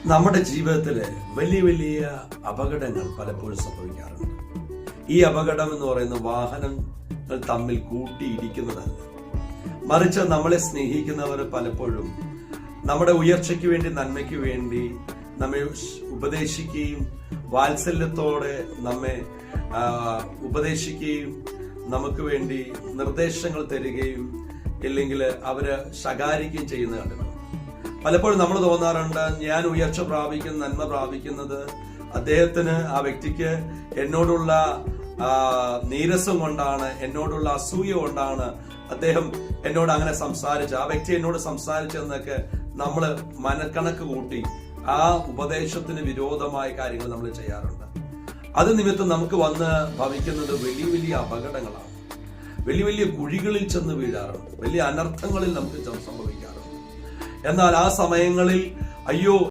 നമ്മുടെ ജീവിതത്തിൽ വലിയ വലിയ അപകടങ്ങൾ പലപ്പോഴും സംഭവിക്കാറുണ്ട്. ഈ അപകടം എന്ന് പറയുന്ന വാഹനങ്ങൾ തമ്മിൽ കൂട്ടിയിടിക്കുന്നതല്ല, മറിച്ച് നമ്മളെ സ്നേഹിക്കുന്നവർ പലപ്പോഴും നമ്മുടെ ഉയർച്ചയ്ക്ക് വേണ്ടി, നന്മയ്ക്ക് വേണ്ടി നമ്മെ ഉപദേശിക്കുകയും വാത്സല്യത്തോടെ നമ്മെ ഉപദേശിക്കുകയും നമുക്ക് വേണ്ടി നിർദ്ദേശങ്ങൾ തരികയും ഇല്ലെങ്കിൽ അവര് ശകാരിക്കുകയും ചെയ്യുന്നത് കണ്ടിട്ടുണ്ട്. പലപ്പോഴും നമ്മൾ തോന്നാറുണ്ട്, ഞാൻ ഉയർച്ച പ്രാപിക്കുന്ന, നന്മ പ്രാപിക്കുന്നത് അദ്ദേഹത്തിന്, ആ വ്യക്തിക്ക് എന്നോടുള്ള നീരസം കൊണ്ടാണ്, എന്നോടുള്ള അസൂയ കൊണ്ടാണ് അദ്ദേഹം എന്നോട് അങ്ങനെ സംസാരിച്ച, ആ വ്യക്തി എന്നോട് സംസാരിച്ചെന്നൊക്കെ നമ്മൾ മനക്കണക്ക് കൂട്ടി ആ ഉപദേശത്തിന് വിരോധമായ കാര്യങ്ങൾ നമ്മൾ ചെയ്യാറുണ്ട്. അത് നിമിത്തം നമുക്ക് വന്ന് ഭവിക്കുന്നത് വലിയ വലിയ അപകടങ്ങളാണ്. വലിയ വലിയ കുഴികളിൽ ചെന്ന് വീഴാറുണ്ട്, വലിയ അനർത്ഥങ്ങളിൽ നമുക്ക് സംഭവിക്കാറുണ്ട്. എന്നാൽ ആ സമയങ്ങളിൽ അയ്യോ